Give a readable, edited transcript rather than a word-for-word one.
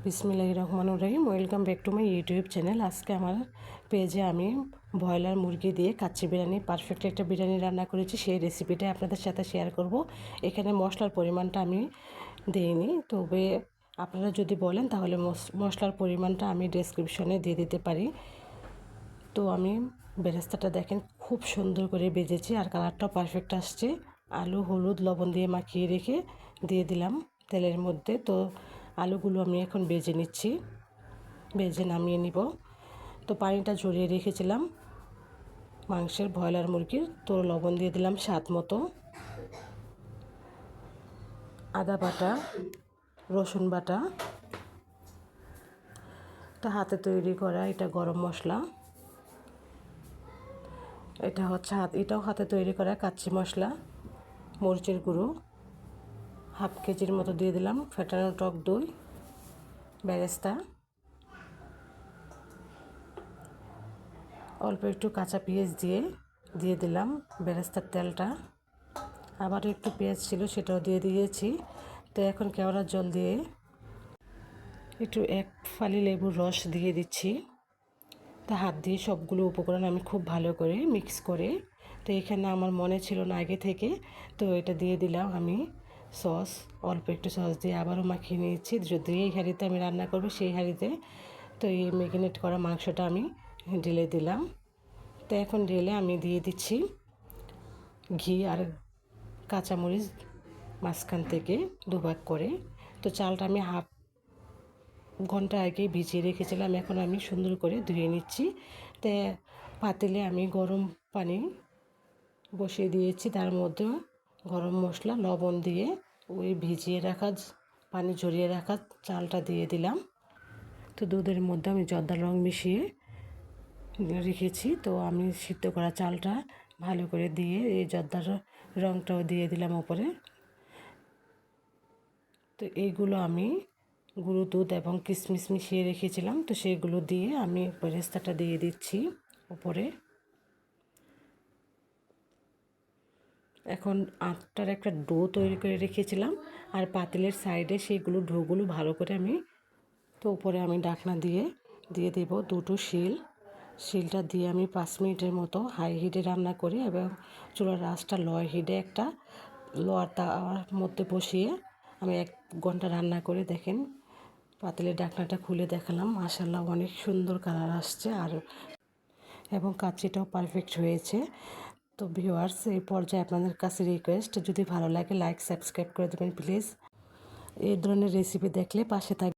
বিসমিল্লাহির রহমানির রহিম। Welcome back to my YouTube channel. আজকে আমার পেজে আমি ব্রয়লার মুরগি দিয়ে কাচ্চি বিরিয়ানি পারফেক্ট একটা বিরিয়ানি রান্না করেছি, সেই রেসিপিটা আপনাদের সাথে শেয়ার করব। এখানে মশলার পরিমাণটা আমি দিইনি, তবে আপনারা যদি বলেন তাহলে মশলার পরিমাণটা আমি ডেসক্রিপশনে দিয়ে দিতে পারি। তো আমি বেরেস্তাটা দেখেন খুব সুন্দর করে ভেজেছি আর কালারটাও পারফেক্ট আসছে। আলু হলুদ লবণ দিয়ে মাখিয়ে রেখে দিয়ে দিলাম তেলের মধ্যে। তো আলুগুলো আমি এখন ভেজে নিচ্ছি, ভেজে নামিয়ে নিব। তো পানিটা ঝরিয়ে রেখেছিলাম মাংসের ব্রয়লার মুরগির। তো লবণ দিয়ে দিলাম স্বাদ মতো, আদা বাটা, রসুন বাটা, তো হাতে তৈরি করা এটা গরম মশলা, এটাও হাতে তৈরি করা কাচ্চি মশলা, মরিচের গুঁড়ো হাফ কেজির মতো দিয়ে দিলাম, ফেটানো টক দই, বেরেস্তা, অল্প একটু কাঁচা পেঁয়াজ দিয়ে দিলাম বেরেস্তার তেলটা। আবারও একটু পেঁয়াজ ছিল সেটাও দিয়ে দিয়েছি। তো এখন কেওড়ার জল দিয়ে একটু এক ফালি লেবুর রস দিয়ে দিচ্ছি। তা হাত দিয়ে সবগুলো উপকরণ আমি খুব ভালো করে মিক্স করে, তো এখানে আমার মনে ছিল না আগে থেকে, তো এটা দিয়ে দিলাম আমি সস, অল্প একটু সস দিয়ে আবারও মাখিয়ে নিয়েছি। যদি এই হাঁড়িতে আমি রান্না করবো সেই হাঁড়িতে, তো এই ম্যারিনেট করা মাংসটা আমি ঢেলে দিলাম। তো এখন ঢেলে আমি দিয়ে দিচ্ছি ঘি আর কাঁচামরিচ মাঝখান থেকে দুভাগ করে। তো চালটা আমি হাফ ঘন্টা আগে ভিজিয়ে রেখেছিলাম, এখন আমি সুন্দর করে ধুয়ে নিচ্ছি। তো পাতিলে আমি গরম পানি বসিয়ে দিয়েছি, তার মধ্যে গরম মশলা লবণ দিয়ে ওই ভিজিয়ে রাখা পানি ঝরিয়ে রাখা চালটা দিয়ে দিলাম। তো দুধের মধ্যে আমি জর্দার রং মিশিয়ে রেখেছি। তো আমি সিদ্ধ করা চালটা ভালো করে দিয়ে এই জর্দার রংটাও দিয়ে দিলাম ওপরে। তো এইগুলো আমি গুঁড়ো দুধ এবং কিশমিশ মিশিয়ে রেখেছিলাম, তো সেগুলো দিয়ে আমি বেরেস্তাটা দিয়ে দিচ্ছি উপরে। এখন আটার একটা ডো তৈরি করে রেখেছিলাম আর পাতিলের সাইডে সেইগুলো ডোগুলো ভালো করে আমি, তো উপরে আমি ঢাকনা দিয়ে দেব দুটো শিলটা দিয়ে আমি 5 মিনিটের মতো হাই হিটে রান্না করি এবং চুলার আঁচটা লোয়ার হিটে একটা লোয়ার তাওয়ার মধ্যে বসিয়ে আমি 1 ঘন্টা রান্না করে দেখেন পাতিলের ঢাকনাটা খুলে দেখালাম, মাশাআল্লাহ অনেক সুন্দর কালার আসছে আর এবং কাচ্চিটাও পারফেক্ট হয়েছে। তো ভিউয়ার্স, এই পর্যায়ে আপনাদের কাছে রিকোয়েস্ট, যদি ভালো লাগে লাইক সাবস্ক্রাইব করে দেবেন প্লিজ। এই ধরনের রেসিপি দেখলে পাশে থাকবেন।